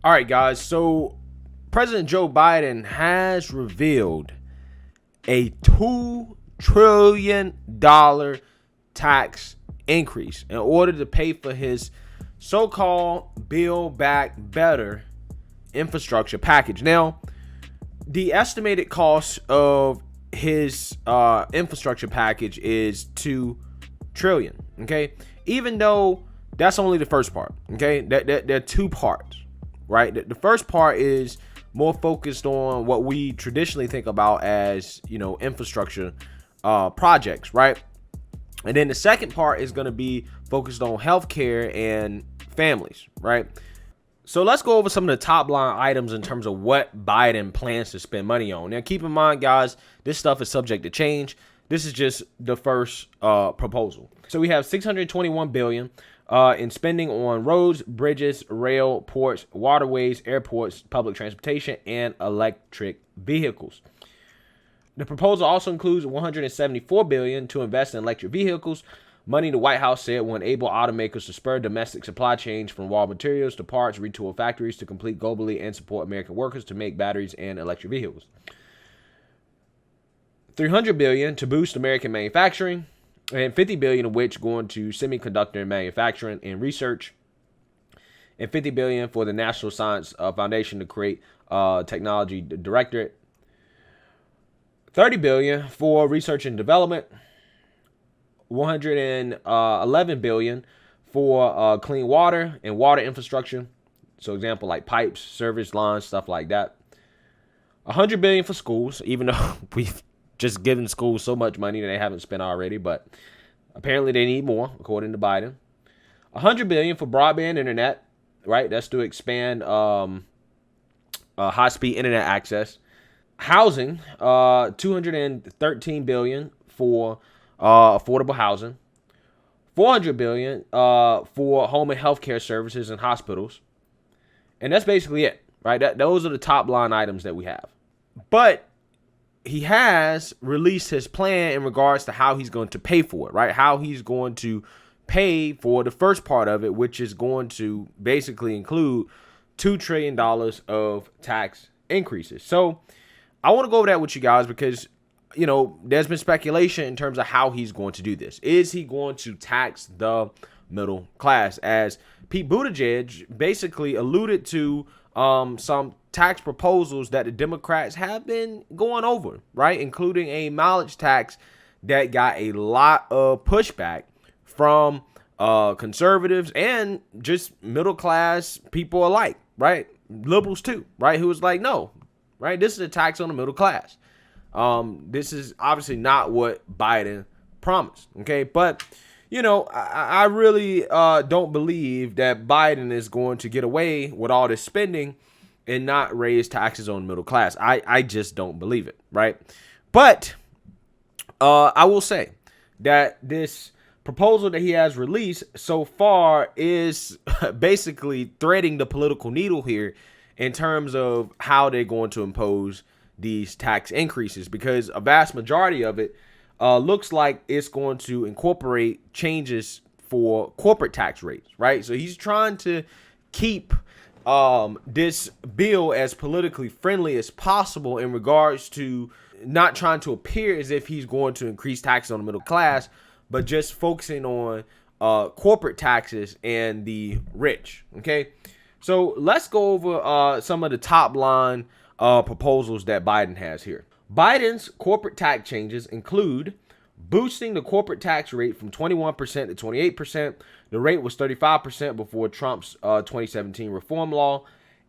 All right, guys. So President Joe Biden has revealed a $2 trillion tax increase in order to pay for his so-called Build Back Better infrastructure package. Now, the estimated cost of his infrastructure package is $2 trillion. Okay, even though that's only the first part. Okay, there are two parts, right? The first part is more focused on what we traditionally think about as, infrastructure projects, right? And then the second part is going to be focused on healthcare and families, right? So let's go over some of the top line items in terms of what Biden plans to spend money on. Now, keep in mind, guys, this stuff is subject to change. This is just the first proposal. So we have $621 billion in spending on roads, bridges, rail, ports, waterways, airports, public transportation, and electric vehicles. The proposal also includes $174 billion to invest in electric vehicles. Money the White House said will enable automakers to spur domestic supply chains from raw materials to parts, retool factories to complete globally, and support American workers to make batteries and electric vehicles. $300 billion to boost American manufacturing, and $50 billion of which going to semiconductor manufacturing and research, and $50 billion for the National Science Foundation to create technology directorate. $30 billion for research and development. $111 billion for clean water and water infrastructure. So example like pipes, service lines, stuff like that. $100 billion for schools, even though we've just given schools so much money that they haven't spent already, but apparently they need more, according to Biden. $100 billion for broadband internet, right? That's to expand high-speed internet access. Housing, $213 billion for affordable housing, $400 billion for home and healthcare services and hospitals, and that's basically it, right? Those are the top line items that we have. But he has released his plan in regards to how he's going to pay for it, right? How he's going to pay for the first part of it, which is going to basically include $2 trillion of tax increases. So I want to go over that with you guys because there's been speculation in terms of how he's going to do this. Is he going to tax the middle class? As Pete Buttigieg basically alluded to some tax proposals that the Democrats have been going over, right? Including a mileage tax that got a lot of pushback from conservatives and just middle class people alike, right? Liberals too, right? Who was like, no, right? This is a tax on the middle class. This is obviously not what Biden promised. Okay. But, I really don't believe that Biden is going to get away with all this spending and not raise taxes on the middle class. I just don't believe it. Right. But I will say that this proposal that he has released so far is basically threading the political needle here in terms of how they're going to impose these tax increases, because a vast majority of it looks like it's going to incorporate changes for corporate tax rates, right? So he's trying to keep this bill as politically friendly as possible in regards to not trying to appear as if he's going to increase taxes on the middle class, but just focusing on corporate taxes and the rich, okay? So let's go over some of the top line proposals that Biden has here. Biden's corporate tax changes include boosting the corporate tax rate from 21% to 28%. The rate was 35% before Trump's 2017 reform law.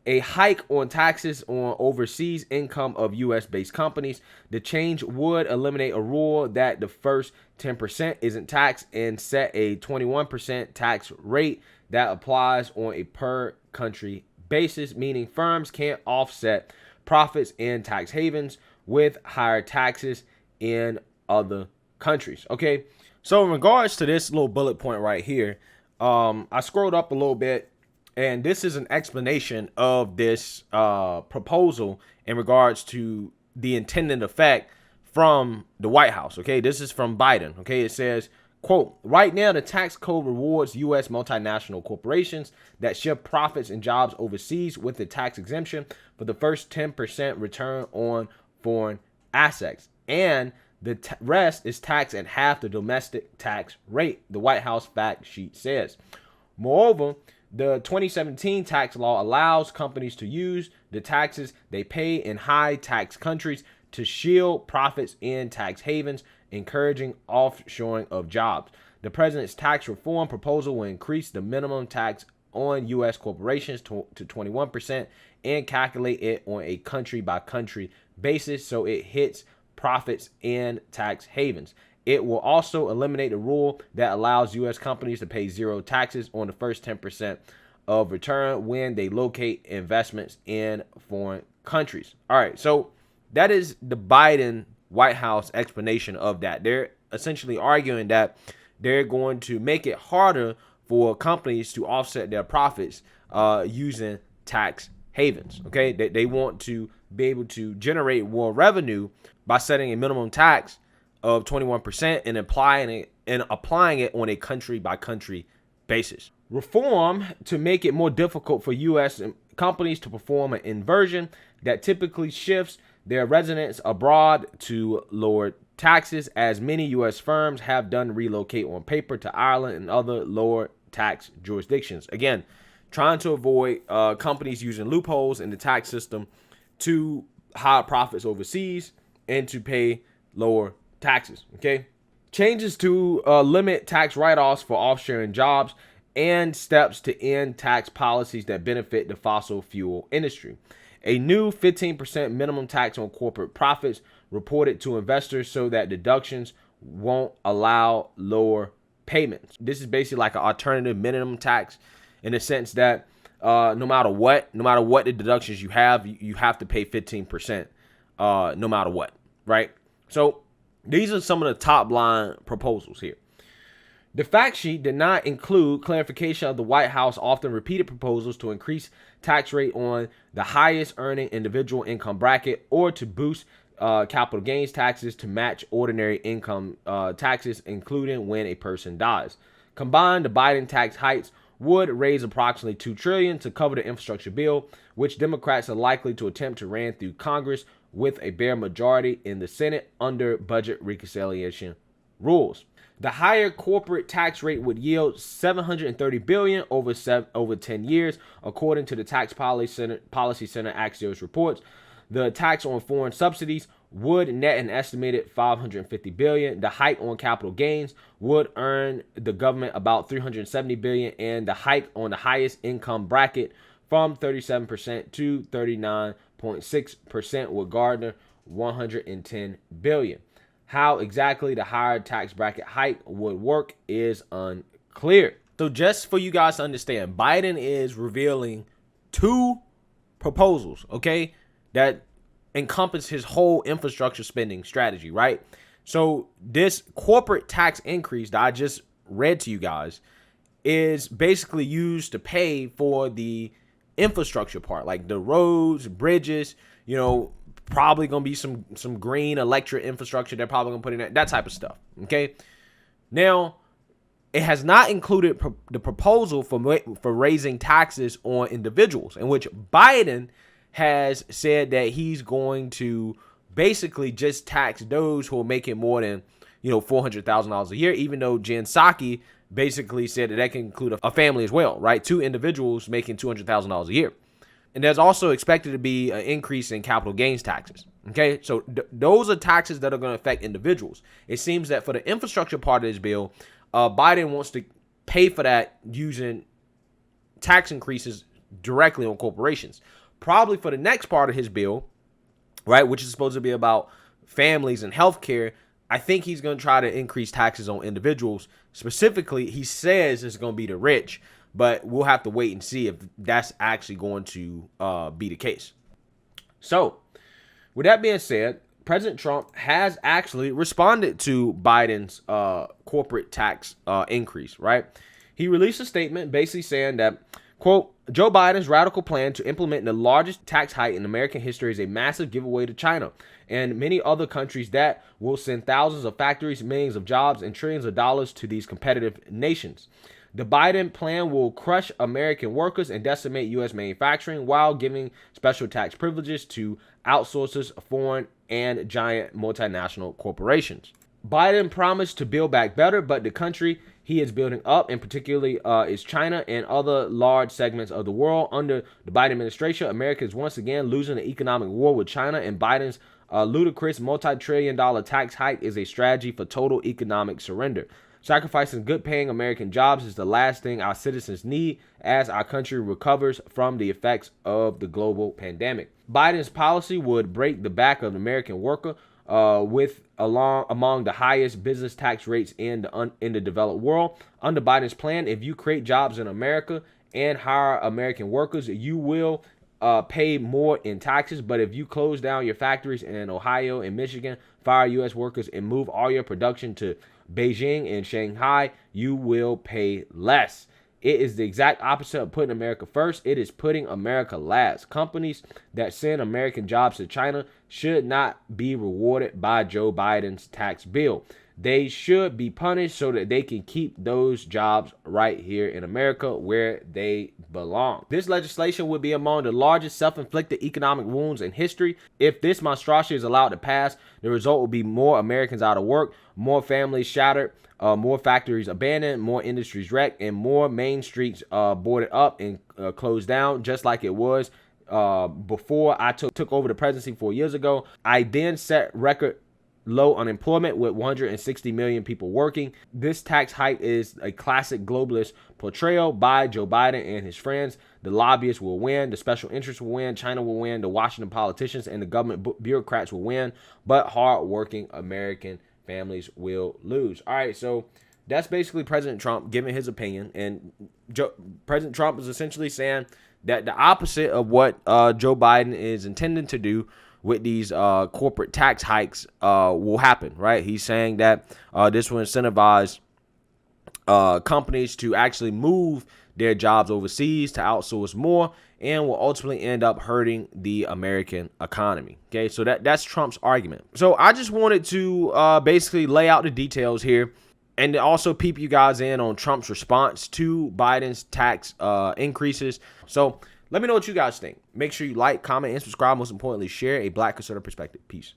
A hike on taxes on overseas income of U.S.-based companies. The change would eliminate a rule that the first 10% isn't taxed and set a 21% tax rate that applies on a per country basis, meaning firms can't offset profits in tax havens with higher taxes in other countries. Okay, so in regards to this little bullet point right here, I scrolled up a little bit, and this is an explanation of this proposal in regards to the intended effect from the White House. Okay, this is from Biden. Okay, it says, Quote, right now, the tax code rewards U.S. multinational corporations that ship profits and jobs overseas with the tax exemption for the first 10% return on foreign assets. And the rest is taxed at half the domestic tax rate, the White House fact sheet says. Moreover, the 2017 tax law allows companies to use the taxes they pay in high tax countries to shield profits in tax havens, encouraging offshoring of jobs. The president's tax reform proposal will increase the minimum tax on U.S. corporations to 21% and calculate it on a country-by-country basis so it hits profits in tax havens. It will also eliminate the rule that allows U.S. companies to pay zero taxes on the first 10% of return when they locate investments in foreign countries. All right, so that is the Biden White House explanation of that. They're essentially arguing that they're going to make it harder for companies to offset their profits using tax havens. Okay, they want to be able to generate more revenue by setting a minimum tax of 21% and applying it on a country by country basis. Reform to make it more difficult for U.S. companies to perform an inversion that typically shifts their residents abroad to lower taxes, as many U.S. firms have done relocate on paper to Ireland and other lower tax jurisdictions. Again, trying to avoid companies using loopholes in the tax system to hide profits overseas and to pay lower taxes. Okay, changes to limit tax write-offs for offshoring jobs and steps to end tax policies that benefit the fossil fuel industry. A new 15% minimum tax on corporate profits reported to investors so that deductions won't allow lower payments. This is basically like an alternative minimum tax in the sense that no matter what the deductions you have to pay 15% no matter what, right? So these are some of the top line proposals here. The fact sheet did not include clarification of the White House often repeated proposals to increase tax rate on the highest earning individual income bracket or to boost capital gains taxes to match ordinary income taxes, including when a person dies. Combined, the Biden tax hikes would raise approximately $2 trillion to cover the infrastructure bill, which Democrats are likely to attempt to ram through Congress with a bare majority in the Senate under budget reconciliation rules. The higher corporate tax rate would yield $730 billion over 10 years, according to the Tax Policy Center Axios reports. The tax on foreign subsidies would net an estimated $550 billion. The hike on capital gains would earn the government about $370 billion, and the hike on the highest income bracket from 37% to 39.6% would garner $110 billion. How exactly the higher tax bracket hike would work is unclear. So just for you guys to understand, Biden is revealing two proposals, okay, that encompass his whole infrastructure spending strategy, right? So this corporate tax increase that I just read to you guys is basically used to pay for the infrastructure part, like the roads, bridges, probably gonna be some green electric infrastructure they're probably gonna put in that type of stuff. Okay, now it has not included the proposal for raising taxes on individuals, in which Biden has said that he's going to basically just tax those who are making more than $400,000 a year, even though Jen Psaki basically said that can include a family as well, right? Two individuals making $200,000 a year. And there's also expected to be an increase in capital gains taxes. Okay, so those are taxes that are going to affect individuals. It seems that for the infrastructure part of this bill, Biden wants to pay for that using tax increases directly on corporations. Probably for the next part of his bill, right, which is supposed to be about families and healthcare, I think he's going to try to increase taxes on individuals. Specifically, he says it's going to be the rich, but we'll have to wait and see if that's actually going to be the case. So, with that being said, President Trump has actually responded to Biden's corporate tax increase, right? He released a statement basically saying that Quote, Joe Biden's radical plan to implement the largest tax hike in American history is a massive giveaway to China and many other countries that will send thousands of factories, millions of jobs, and trillions of dollars to these competitive nations. The Biden plan will crush American workers and decimate U.S. manufacturing while giving special tax privileges to outsourcers, foreign, and giant multinational corporations. Biden promised to build back better, but the country he is building up, and particularly is China and other large segments of the world. Under the Biden administration, America is once again losing the economic war with China, and Biden's ludicrous multi-trillion-dollar tax hike is a strategy for total economic surrender. Sacrificing good-paying American jobs is the last thing our citizens need as our country recovers from the effects of the global pandemic. Biden's policy would break the back of the American worker among the highest business tax rates in the developed world. Under Biden's plan, if you create jobs in America and hire American workers, you will pay more in taxes. But if you close down your factories in Ohio and Michigan, fire U.S. workers, and move all your production to Beijing and Shanghai, you will pay less. It is the exact opposite of putting America first. It is putting America last. Companies that send American jobs to China should not be rewarded by Joe Biden's tax bill. They should be punished so that they can keep those jobs right here in America where they belong. This legislation would be among the largest self-inflicted economic wounds in history. If this monstrosity is allowed to pass, the result will be more Americans out of work, more families shattered, more factories abandoned, more industries wrecked, and more main streets boarded up and closed down, just like it was before I took over the presidency 4 years ago. I then set record low unemployment with 160 million people working. This tax hike is a classic globalist portrayal by Joe Biden and his friends. The lobbyists will win, the special interests will win, China will win, the Washington politicians and the government bureaucrats will win, but hardworking American families will lose. All right, so that's basically President Trump giving his opinion, and President Trump is essentially saying that the opposite of what Joe Biden is intending to do with these corporate tax hikes will happen, right? He's saying that this will incentivize companies to actually move their jobs overseas to outsource more and will ultimately end up hurting the American economy. Okay, so that's Trump's argument. So I just wanted to basically lay out the details here and also peep you guys in on Trump's response to Biden's tax increases. So let me know what you guys think. Make sure you like, comment, and subscribe. Most importantly, share a Black conservative perspective. Peace.